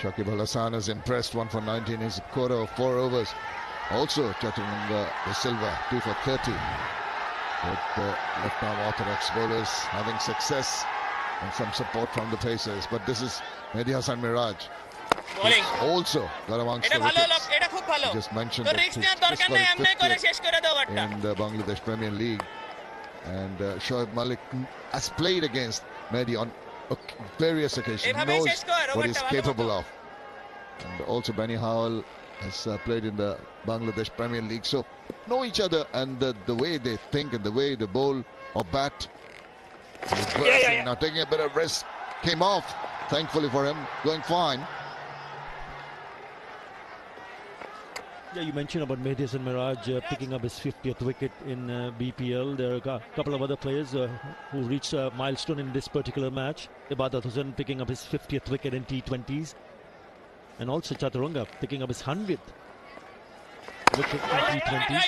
Shakib Al Hassan has impressed, 1 for 19 in his quarter of 4 overs. Also, Chaturanga De Silva, 2 for 30. With the left-arm orthodox bowlers having success and some support from the pacers. But this is Mehdi Hasan Miraj. Also got amongst the wickets. I just mentioned that he's just got his 50th in the Bangladesh Premier League. And Shoaib Malik has played against Mehdi on various occasions, knows what he's capable of. And also Benny Howell has played in the Bangladesh Premier League, so know each other, and the way they think and the way they bowl or bat. Now taking a bit of risk, came off, thankfully for him, going fine. Yeah, you mentioned about Mehdi Hasan Miraj picking up his 50th wicket in BPL. There are a couple of other players who reached a milestone in this particular match. Ibadat Hussain picking up his 50th wicket in T20s. And also Chaturanga picking up his 100th wicket in T20s.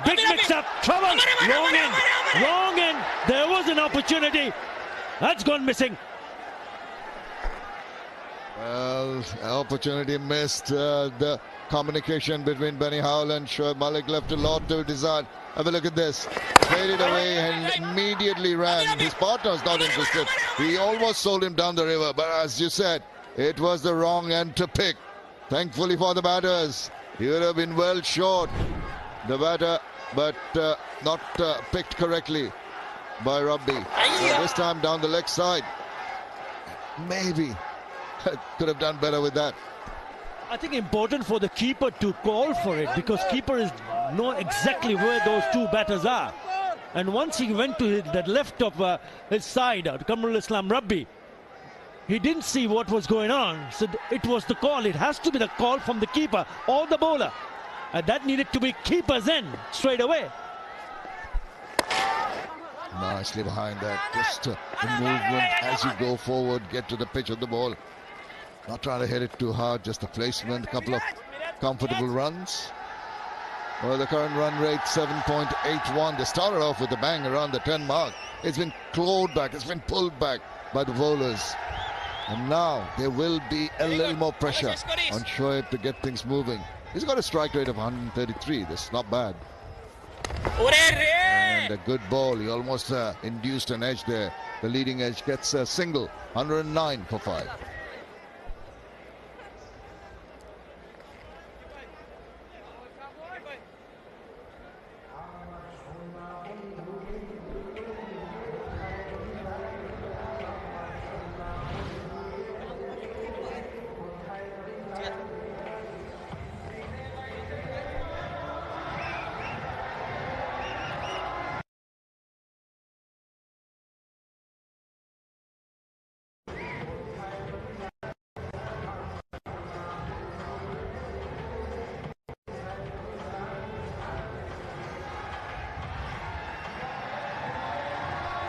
Big mix-up, trouble, wrong end. There was an opportunity. That's gone missing. Well, opportunity missed. The communication between Benny Howell and Shoaib Malik left a lot to desire. Have a look at this. Played it away and immediately ran. His partner was not interested. He almost sold him down the river. But as you said, it was the wrong end to pick. Thankfully for the batters. He would have been well short, the batter, but not picked correctly by Rabbi. So this time down the leg side. Maybe could have done better with that. I think important for the keeper to call for it, because keeper know exactly where those two batters are. And once he went to that left of his side, Kamrul Islam Rabbi, he didn't see what was going on. So it was the call. It has to be the call from the keeper or the bowler. And that needed to be keeper's end straight away. Nicely behind that. Just the movement as you go forward, get to the pitch of the ball. Not trying to hit it too hard, just the placement, a couple of comfortable runs. Well, the current run rate 7.81. They started off with a bang around the 10 mark. It's been clawed back, it's been pulled back by the bowlers. And now there will be a little more pressure on Shoaib to get things moving. He's got a strike rate of 133. That's not bad. And a good ball. He almost induced an edge there. The leading edge gets a single. 109 for 5.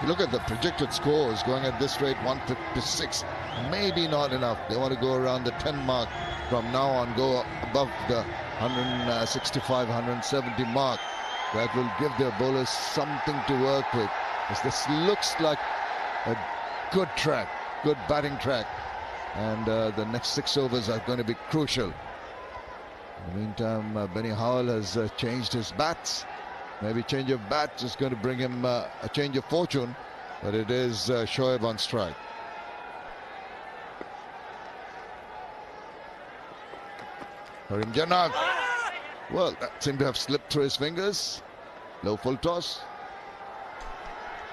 Look at the projected scores going at this rate, 156. Maybe not enough. They want to go around the 10 mark from now on, go above the 165, 170 mark. That will give their bowlers something to work with. As this looks like a good track, good batting track. And the next 6 overs are going to be crucial. In the meantime, Benny Howell has changed his bats. Maybe change of bats is going to bring him a change of fortune, but it is Shoaib on strike. Karim Jannat. Well, that seemed to have slipped through his fingers. Low full toss.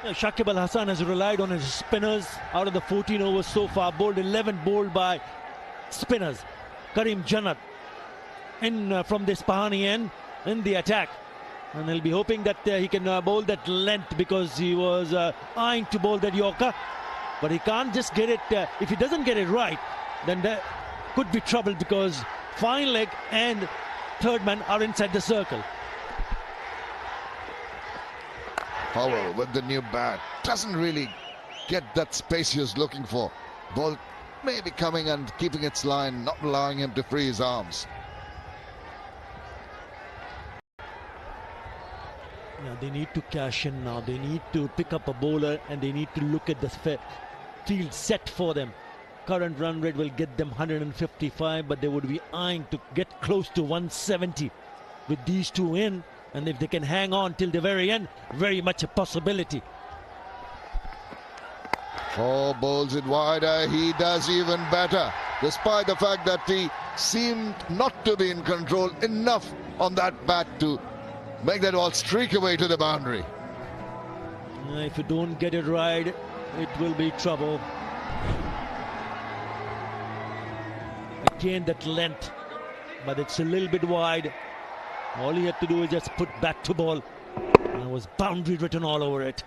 Yeah, Shakib Al Hassan has relied on his spinners. Out of the 14 overs so far, bowled 11 bowled by spinners. Karim Jannat in from the Isfahani end in the attack. And he'll be hoping that he can bowl that length, because he was eyeing to bowl that Yorker. But he can't just get it. If he doesn't get it right, then there could be trouble, because fine leg and third man are inside the circle. Howell with the new bat doesn't really get that space he was looking for. Ball maybe coming and keeping its line, not allowing him to free his arms. Yeah, they need to cash in now. They need to pick up a bowler and they need to look at the field set for them. Current run rate will get them 155, but they would be eyeing to get close to 170 with these two in. And if they can hang on till the very end, very much a possibility. 4 bowls it wider. He does even better, despite the fact that he seemed not to be in control enough on that bat to make that ball streak away to the boundary. If you don't get it right, it will be trouble. Again, that length, but it's a little bit wide. All he had to do is just put back to ball. And there was boundary written all over it.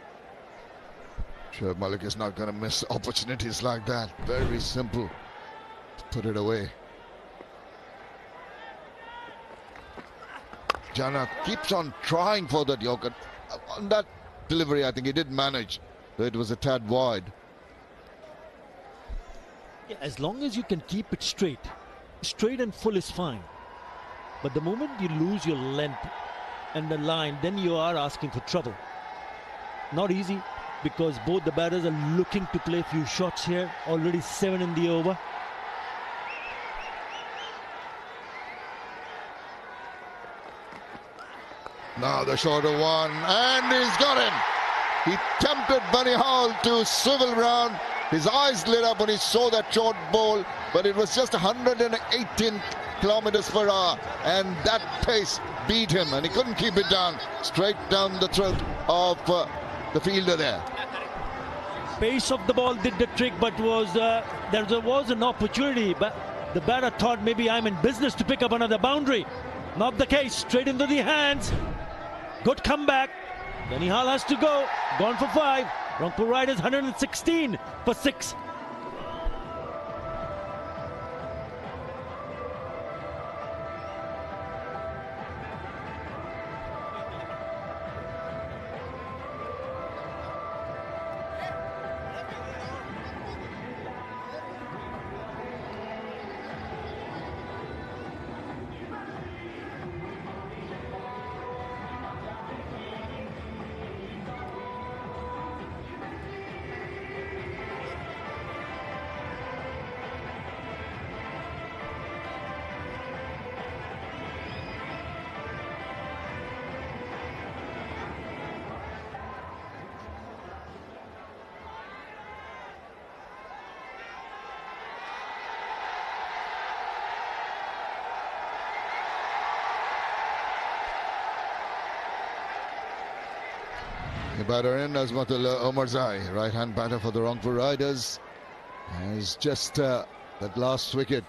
Shoaib Malik is not going to miss opportunities like that. Very simple. Put it away. Jana keeps on trying for that Yorker. On that delivery, I think he did manage, though it was a tad wide. Yeah, as long as you can keep it straight and full is fine. But the moment you lose your length and the line, then you are asking for trouble. Not easy, because both the batters are looking to play a few shots here. Already 7 in the over. Now the shorter one, and he's got him. He tempted Bunny Hall to swivel round. His eyes lit up when he saw that short ball, but it was just 118 kilometers per hour, and that pace beat him, and he couldn't keep it down. Straight down the throat of the fielder there. Pace of the ball did the trick, but there was an opportunity, but the batter thought maybe I'm in business to pick up another boundary. Not the case. Straight into the hands. Good comeback. Bunny Hall has to go. Gone for 5. Rangpur Riders 116 for 6. The batter in Azmatullah Omarzai, right-hand batter for the Rangpur Riders. It's just that last wicket.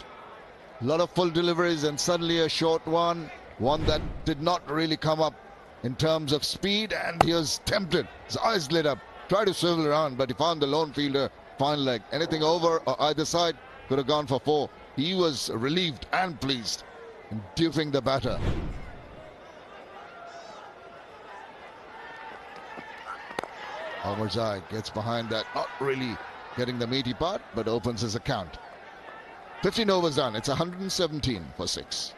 A lot of full deliveries and suddenly a short one. One that did not really come up in terms of speed, and he was tempted. His eyes lit up. Tried to swivel around, but he found the lone fielder fine leg. Anything over or either side could have gone for 4. He was relieved and pleased in duping the batter. Omarzai gets behind that, not really getting the meaty part, but opens his account. 15 overs done. It's 117 for 6.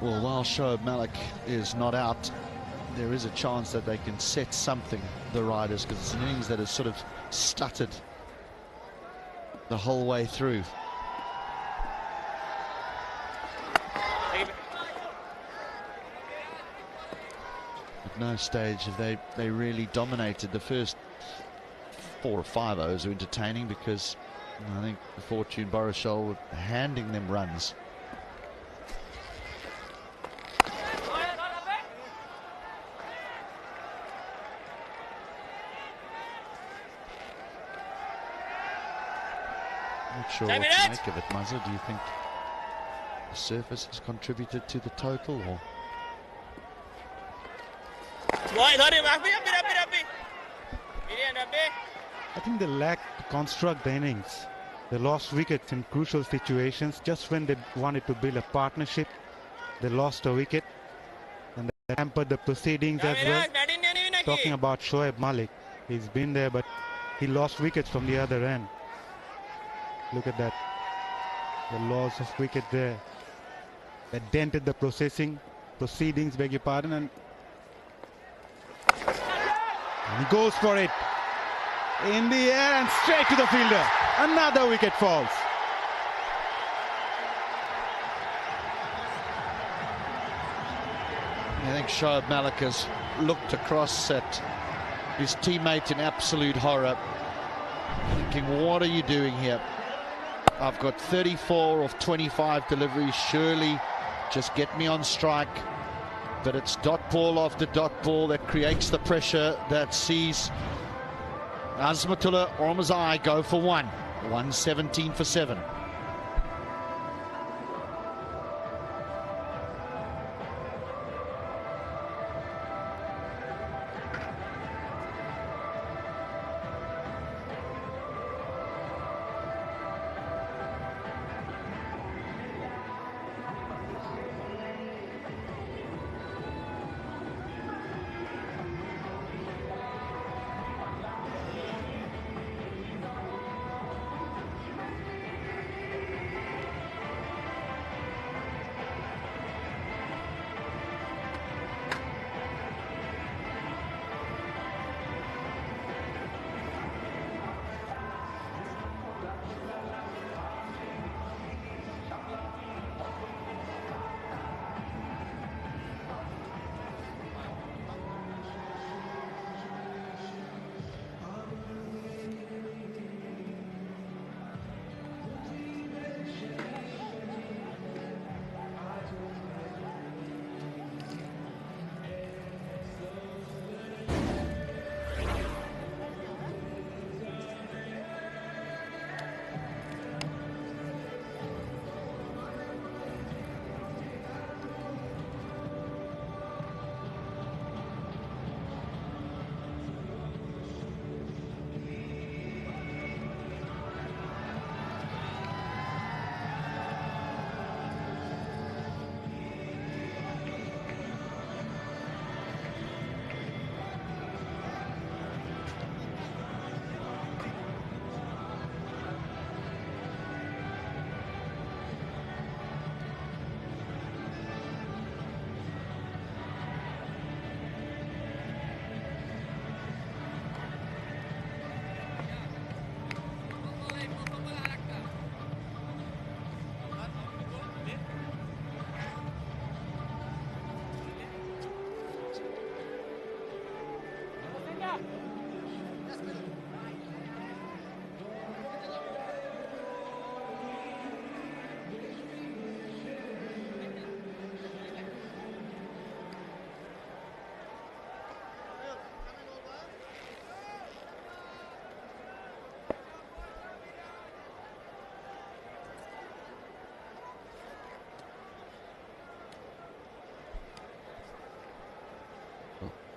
Well, while Shoaib Malik is not out, there is a chance that they can set something, the Riders, because it's an innings that has sort of stuttered the whole way through. At no stage have they really dominated. The first 4 or 5 overs are entertaining because I think the Fortune Borishal handing them runs. Not sure what to make of it, Muzza. Do you think the surface has contributed to the total, or? I think they lacked to construct the innings. They lost wickets in crucial situations. Just when they wanted to build a partnership, they lost a wicket, and they hampered the proceedings as well. Talking about Shoaib Malik, he's been there, but he lost wickets from the other end. Look at that. The loss of wicket there. That dented the proceedings, beg your pardon, and he goes for it. In the air and straight to the fielder. Another wicket falls. I think Shoaib Malik has looked across at his teammate in absolute horror, thinking, what are you doing here? I've got 34 of 25 deliveries. Surely just get me on strike. But it's dot ball after dot ball that creates the pressure that sees Azmatullah Ormazai go for 117 for 7.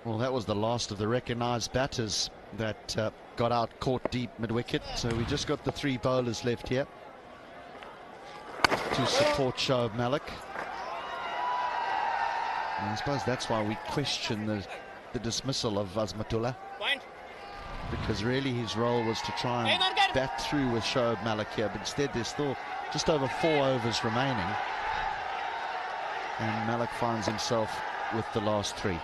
Well, that was the last of the recognised batters that got out caught deep mid-wicket. So we just got the 3 bowlers left here to support Shoaib Malik. And I suppose that's why we question the dismissal of Azmatullah. Because really his role was to try and bat through with Shoaib Malik here. But instead there's still just over 4 overs remaining. And Malik finds himself with the last 3.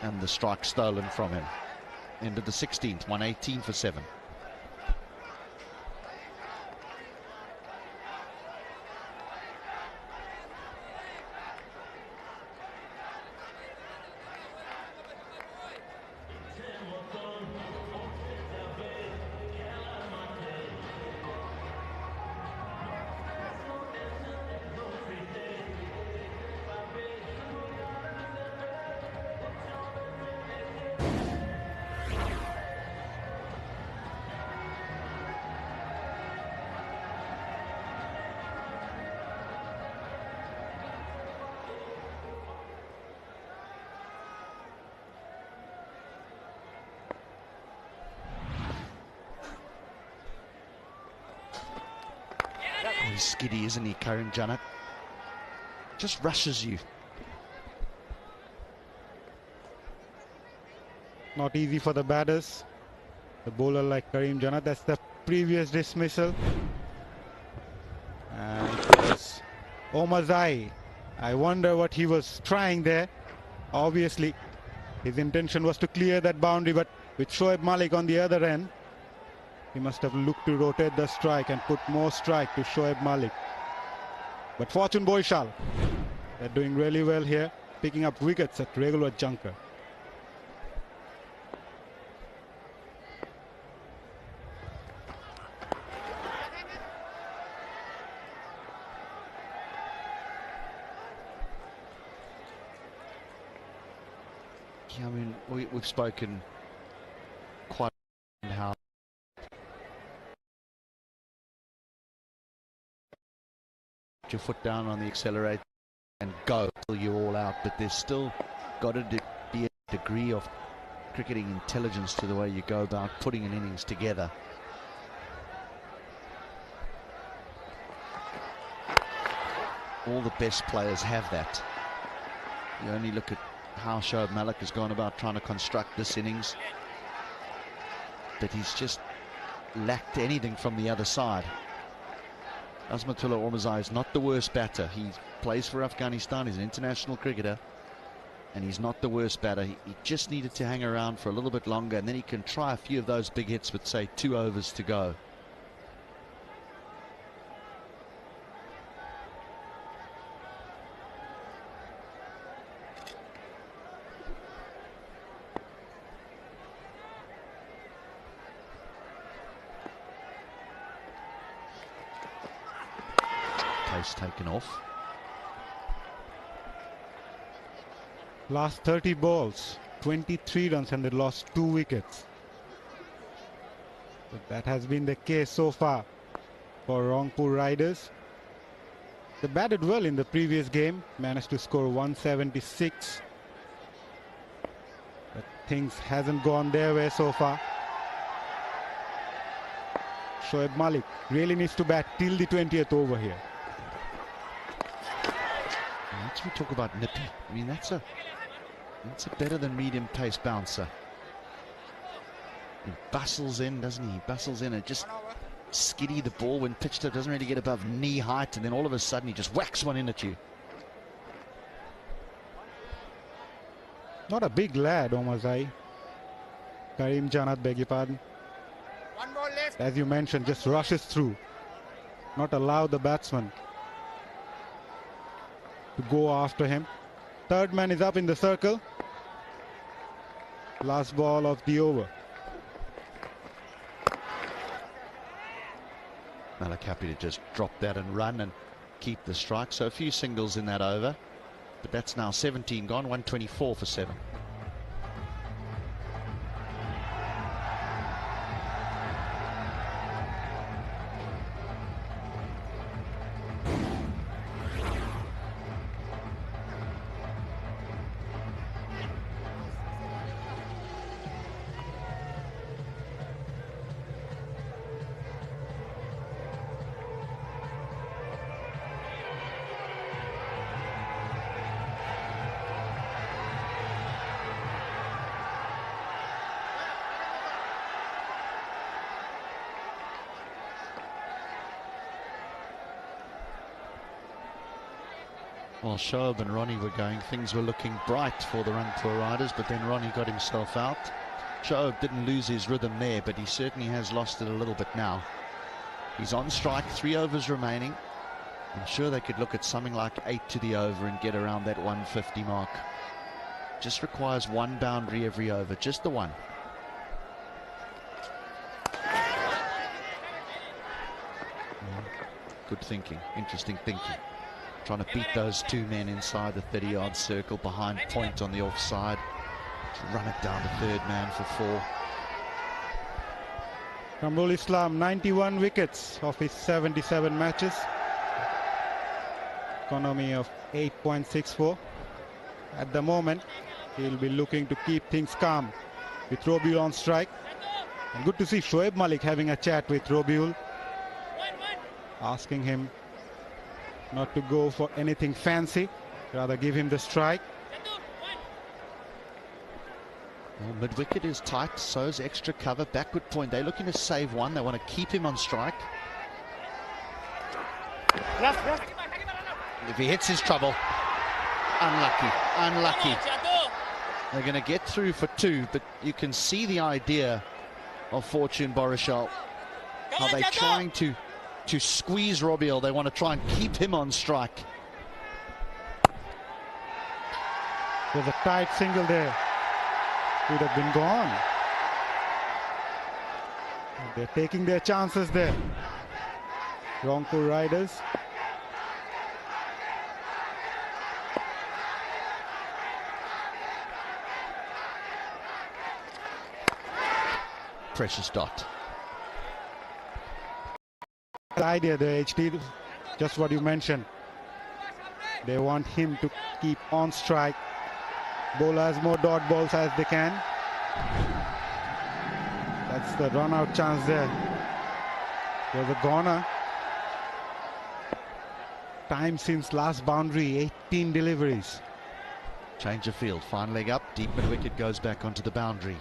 And the strike stolen from him. Into the 16th, 118 for 7. He's skiddy, isn't he, Karim Jannat? Just rushes you. Not easy for the batters. The bowler like Karim Jannat. That's the previous dismissal. And it was Omazai. I wonder what he was trying there. Obviously, his intention was to clear that boundary, but with Shoaib Malik on the other end, he must have looked to rotate the strike and put more strike to Shoaib Malik. But Fortune Boishal, they're doing really well here, picking up wickets at regular junker. I mean, we've spoken quite about how put your foot down on the accelerator and go till you're all out, but there's still got to be a degree of cricketing intelligence to the way you go about putting an innings together. All the best players have that. You only look at how Shoaib Malik has gone about trying to construct this innings, but he's just lacked anything from the other side. Azmatullah Ormazai is not the worst batter. He plays for Afghanistan, he's an international cricketer, and he's not the worst batter. He just needed to hang around for a little bit longer, and then he can try a few of those big hits with, say, 2 overs to go. Taken off. Last 30 balls, 23 runs, and they lost 2 wickets. But that has been the case so far for Rangpur Riders. They batted well in the previous game, managed to score 176. But things hasn't gone their way so far. Shoaib Malik really needs to bat till the 20th over here. We talk about nippy. I mean, that's a better than medium pace bouncer. He bustles in, doesn't he? He bustles in and just skiddy the ball when pitched. It doesn't really get above knee height, and then all of a sudden he just whacks one in at you. Not a big lad, Omazai. Karim Jannat, beg your pardon. One ball left. As you mentioned, just rushes through. Not allow the batsman to go after him. Third man is up in the circle. Last ball of the over. Malik happy to just drop that and run and keep the strike. So a few singles in that over. But that's now 17 gone, 124 for 7. While Shoaib and Ronnie were going, things were looking bright for the Rangpur Riders, but then Ronnie got himself out. Shoaib didn't lose his rhythm there, but he certainly has lost it a little bit now. He's on strike, 3 overs remaining. I'm sure they could look at something like 8 to the over and get around that 150 mark. Just requires 1 boundary every over, just the 1. Good thinking, interesting thinking. Trying to beat those 2 men inside the 30-yard circle behind point on the offside. To run it down to third man for 4. Kamrul Islam, 91 wickets of his 77 matches. Economy of 8.64. At the moment, he'll be looking to keep things calm with Robiul on strike. And good to see Shoaib Malik having a chat with Robiul, asking him not to go for anything fancy, rather give him the strike. Well, mid-wicket is tight, so is extra cover. Backward point, they're looking to save one. They want to keep him on strike. If he hits his trouble, unlucky. They're going to get through for two, but you can see the idea of Fortune Borishal. How they're trying to squeeze Robbie. They want to try and keep him on strike. There's a tight single there. Would have been gone. They're taking their chances there. Rangpur Riders. Precious dot. The idea there, HT, just what you mentioned. They want him to keep on strike. Bowl as more dot balls as they can. That's the run out chance there. There's a goner. Time since last boundary, 18 deliveries. Change of field, fine leg up, deep mid-wicket goes back onto the boundary.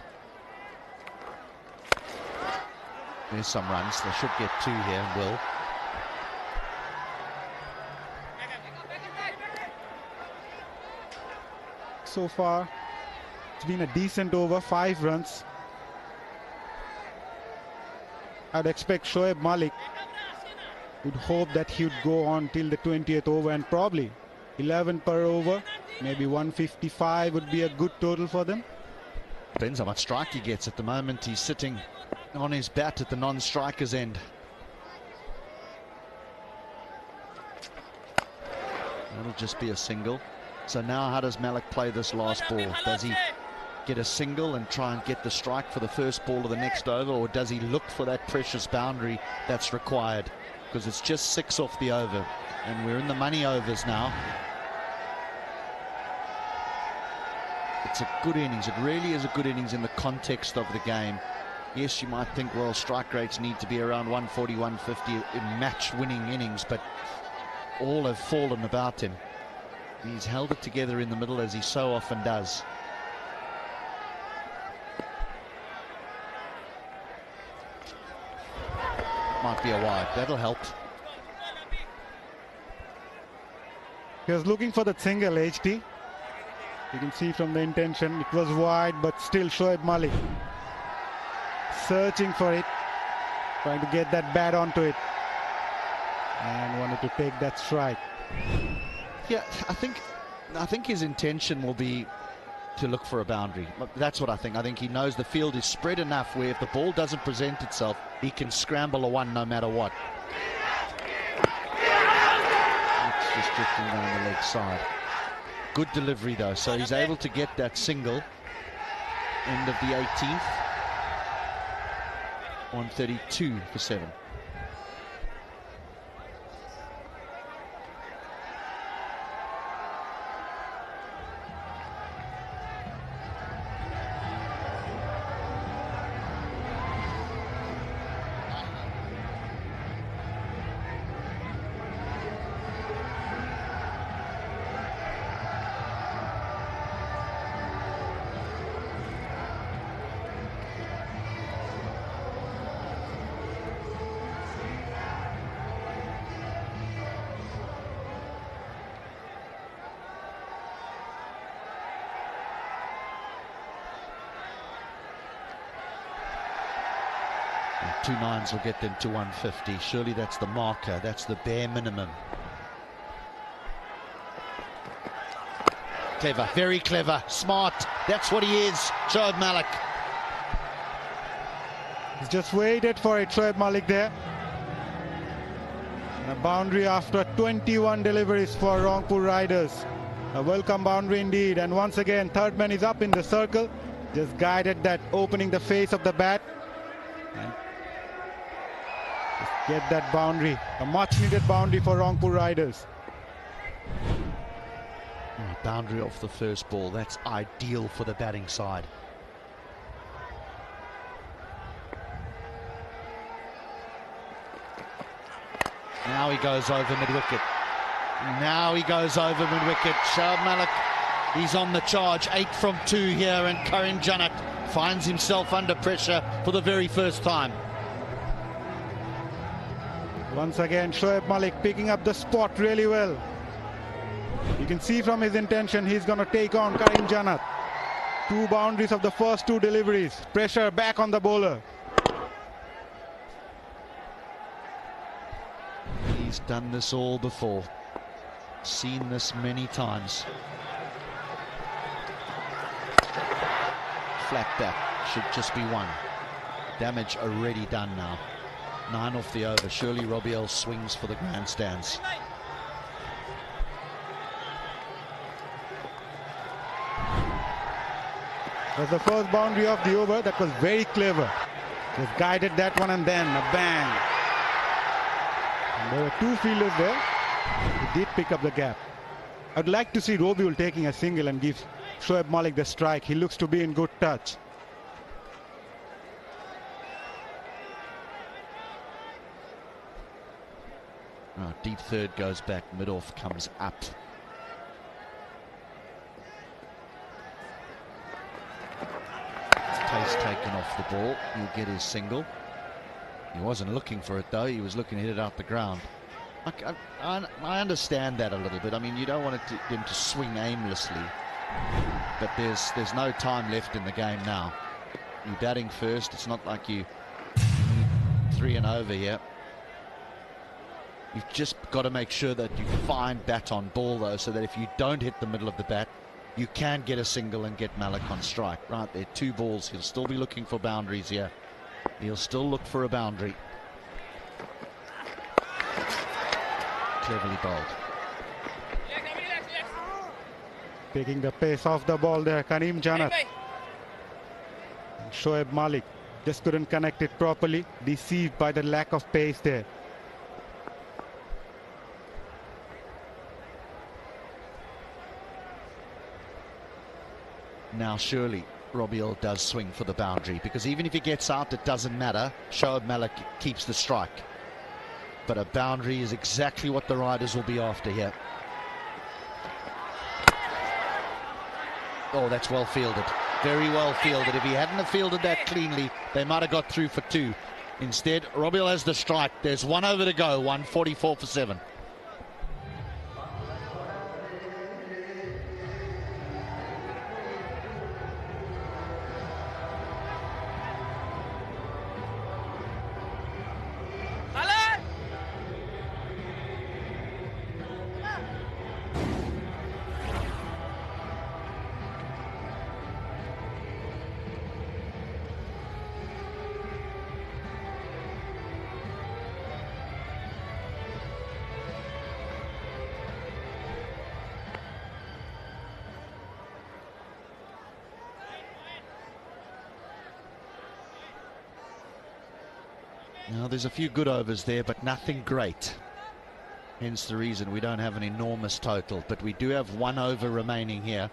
There's some runs, they should get two here and will. So far, it's been a decent over, 5 runs. I'd expect Shoaib Malik would hope that he would go on till the 20th over, and probably 11 per over, maybe 155 would be a good total for them. Depends how much strike he gets. At the moment he's sitting on his bat at the non-striker's end. That'll just be a single. So now how does Malik play this last ball? Does he get a single and try and get the strike for the first ball of the next over, or does he look for that precious boundary that's required? Because it's just 6 off the over and we're in the money overs now. It's a good innings. It really is a good innings in the context of the game. Yes, you might think, well, strike rates need to be around 140, 150 in match-winning innings, but all have fallen about him. He's held it together in the middle, as he so often does. Might be a wide. That'll help. He was looking for that single, HT. You can see from the intention, it was wide, but still Shoaib Malik searching for it, trying to get that bat onto it, and wanted to take that strike. Yeah, I think his intention will be to look for a boundary. That's what I think. I think he knows the field is spread enough where if the ball doesn't present itself, he can scramble a one no matter what. It's just drifting down the leg side. Good delivery though, so he's able to get that single. End of the 18th. 132 for 7. Two nines will get them to 150. Surely that's the marker. That's the bare minimum. Clever, very clever, smart. That's what he is, Shoaib Malik. He's just waited for it, Shoaib Malik there. And a boundary after 21 deliveries for Rangpur Riders. A welcome boundary indeed. And once again, third man is up in the circle. Just guided that, opening the face of the bat. And just get that boundary, a much needed boundary for Rangpur Riders. Boundary off the first ball, that's ideal for the batting side. Now he goes over mid-wicket. Now he goes over mid-wicket. Shoaib Malik, he's on the charge. 8 from 2 here, and Karim Jannat finds himself under pressure for the very first time. Once again, Shoaib Malik picking up the spot really well. You can see from his intention he's going to take on Karim Jannat. 2 boundaries of the first 2 deliveries. Pressure back on the bowler. He's done this all before. Seen this many times. Flat back, should just be 1. Damage already done now. 9 off the over. Surely Robiel swings for the grandstands. That's the first boundary of the over. That was very clever. Just guided that one, and then a bang. And there were 2 fielders there. He did pick up the gap. I'd like to see Robiel taking a single and give Shoaib Malik the strike. He looks to be in good touch. Oh, deep third goes back. Mid-off comes up. Pace taken off the ball. He'll get his single. He wasn't looking for it though. He was looking to hit it out the ground. I understand that a little bit. I mean, you don't want him to swing aimlessly, but there's no time left in the game now. You're batting first. It's not like you need 3 and over here. You've just got to make sure that you find bat on ball though, so that if you don't hit the middle of the bat, you can get a single and get Malik on strike. Right there, 2 balls. He'll still be looking for boundaries here. He'll still look for a boundary. Cleverly bowled. Taking the pace off the ball there, Karim Jannat. Shoaib Malik just couldn't connect it properly, deceived by the lack of pace there. Now surely Robiel does swing for the boundary, because even if he gets out, it doesn't matter. Shoaib Malik keeps the strike. But a boundary is exactly what the Riders will be after here. Oh, that's well fielded. Very well fielded. If he hadn't have fielded that cleanly, they might have got through for 2. Instead, Robiel has the strike. There's 1 over to go. 144 for 7. Now there's a few good overs there, but nothing great. Hence the reason we don't have an enormous total, but we do have 1 over remaining here.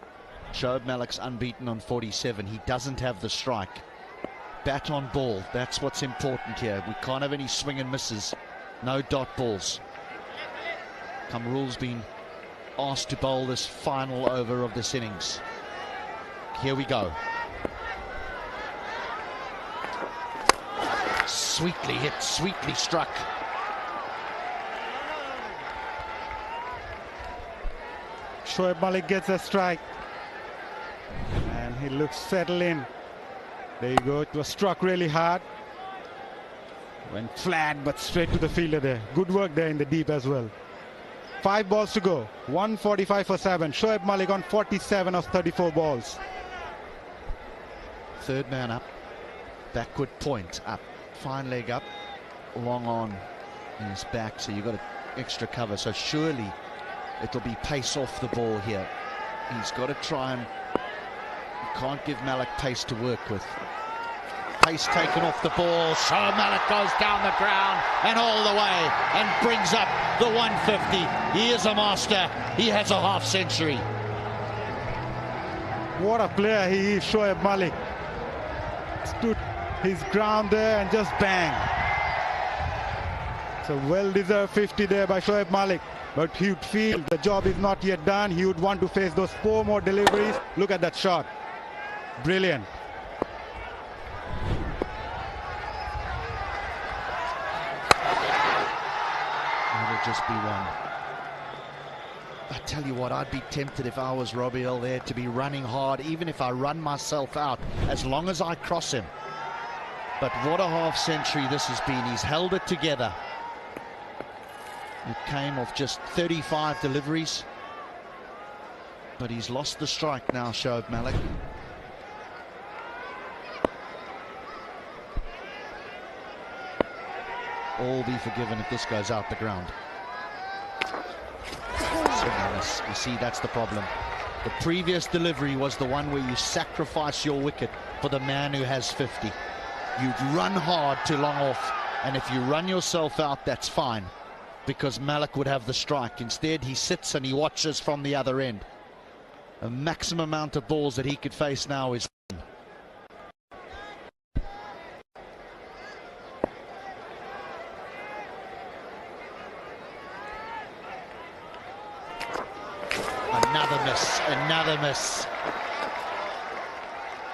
Shoaib Malik's unbeaten on 47. He doesn't have the strike. Bat on ball, that's what's important here. We can't have any swing and misses. No dot balls. Kamrul's been asked to bowl this final over of this innings. Here we go. Sweetly hit, sweetly struck. Shoaib Malik gets a strike. And he looks settled in. There you go. It was struck really hard. Went flat, but straight to the fielder there. Good work there in the deep as well. 5 balls to go. 145 for 7. Shoaib Malik on 47 of 34 balls. Third man up. Backward point up. Fine leg up, long on in his back, so you've got extra cover. So surely it'll be pace off the ball here. He's got to try and... You can't give Malik pace to work with. Pace taken off the ball. Shoaib Malik goes down the ground and all the way and brings up the 150. He is a master. He has a half century. What a player he is, Shoaib Malik. Stood his ground there and just bang. It's a well-deserved 50 there by Shoaib Malik. but he would feel the job is not yet done. He would want to face those 4 more deliveries. Look at that shot. Brilliant. It'll just be one. I tell you what, I'd be tempted if I was Robbie Earl there to be running hard, even if I run myself out, as long as I cross him. But what a half century this has been. He's held it together. It came off just 35 deliveries. But he's lost the strike now, Shoaib Malik. All be forgiven if this goes out the ground. You see, that's the problem. The previous delivery was the one where you sacrifice your wicket for the man who has 50. You'd run hard to long off, and if you run yourself out, that's fine, because Malik would have the strike. Instead, he sits and he watches from the other end. A maximum amount of balls that he could face now is another miss.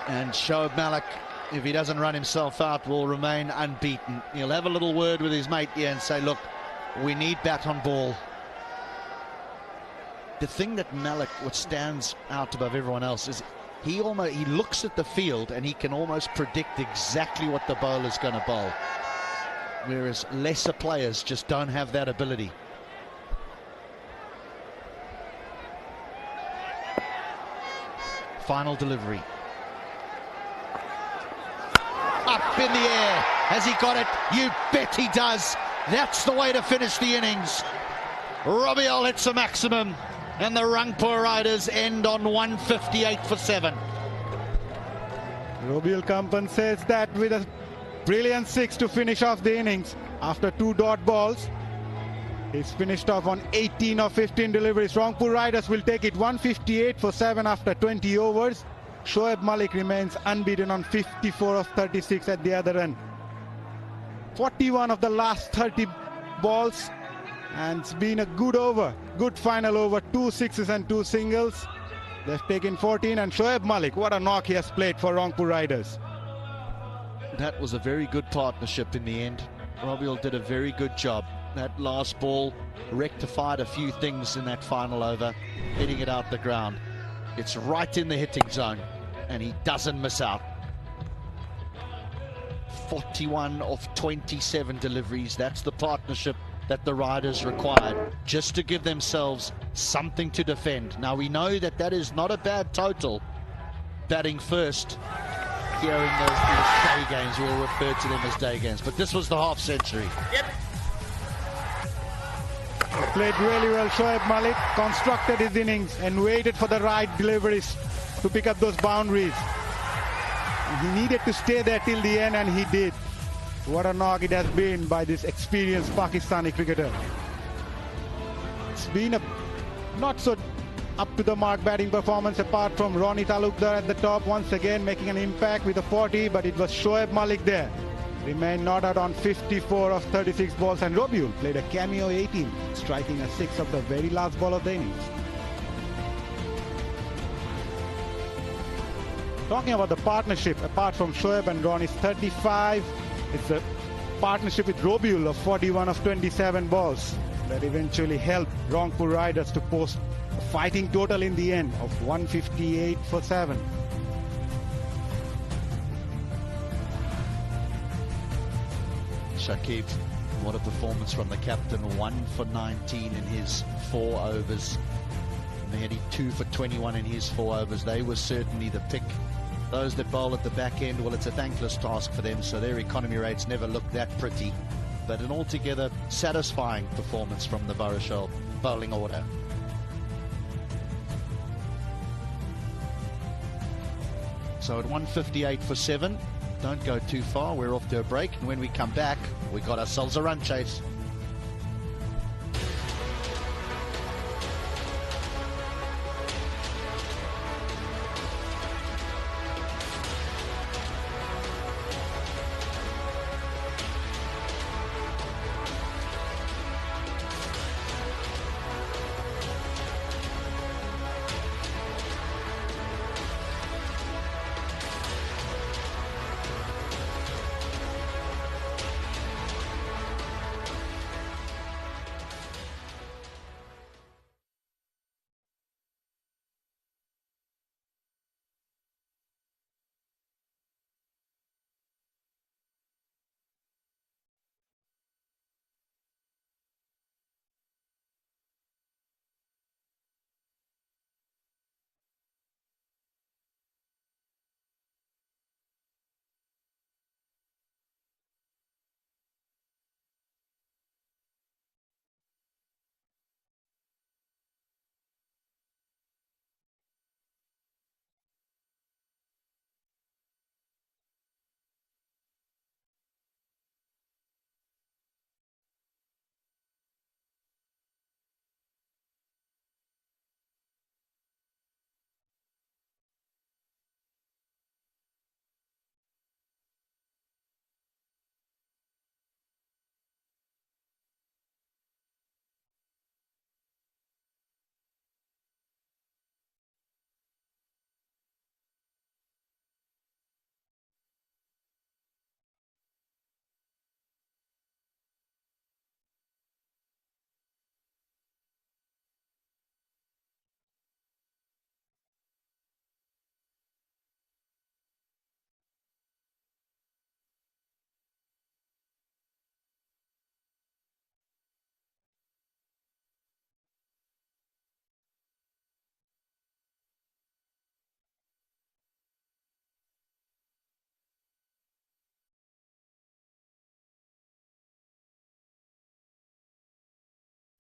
And Shoaib Malik, if he doesn't run himself out, will remain unbeaten. He'll have a little word with his mate here and say, look, we need bat on ball. The thing that Malik, what stands out above everyone else, is he looks at the field and he can almost predict exactly what the bowler's going to bowl, whereas lesser players just don't have that ability. Final delivery. Up in the air. Has he got it? You bet he does. That's the way to finish the innings. Robbie Earl hits a maximum, and the Rangpur Riders end on 158 for 7. Robbie Earl compensates that with a brilliant 6 to finish off the innings after 2 dot balls. He's finished off on 18 of 15 deliveries. Rangpur Riders will take it 158 for 7 after 20 overs. Shoaib Malik remains unbeaten on 54 of 36 at the other end. 41 of the last 30 balls, and it's been a good over, good final over. 2 sixes and 2 singles. They've taken 14, and Shoaib Malik, what a knock he has played for Rangpur Riders. That was a very good partnership in the end. Robbie Earl did a very good job. That last ball rectified a few things in that final over, hitting it out the ground. It's right in the hitting zone, and he doesn't miss out. 41 of 27 deliveries. That's the partnership that the Riders required, just to give themselves something to defend. Now, we know that that is not a bad total, batting first here in those day games. We'll refer to them as day games, but this was the half century. Yep. Played really well. Shoaib Malik constructed his innings and waited for the right deliveries to pick up those boundaries. He needed to stay there till the end, and he did. What a knock it has been by this experienced Pakistani cricketer. It's been a not so up to the mark batting performance, apart from Ronnie Talukdar at the top, once again making an impact with a 40, but it was Shoaib Malik there. Remained not out on 54 of 36 balls, and Robbie Earl played a cameo 18, striking a 6 of the very last ball of the innings. Talking about the partnership, apart from Shoaib and Ronnie's 35, it's a partnership with Robbie Earl of 41 of 27 balls that eventually helped Rangpur Riders to post a fighting total in the end of 158 for 7. Shakib, what a performance from the captain. 1 for 19 in his 4 overs. Mehdi 2 for 21 in his 4 overs. They were certainly the pick. Those that bowl at the back end, well, it's a thankless task for them, so their economy rates never look that pretty. But an altogether satisfying performance from the Baruchel bowling order. So at 158 for 7, don't go too far. We're off to a break, and when we come back, we got ourselves a run chase.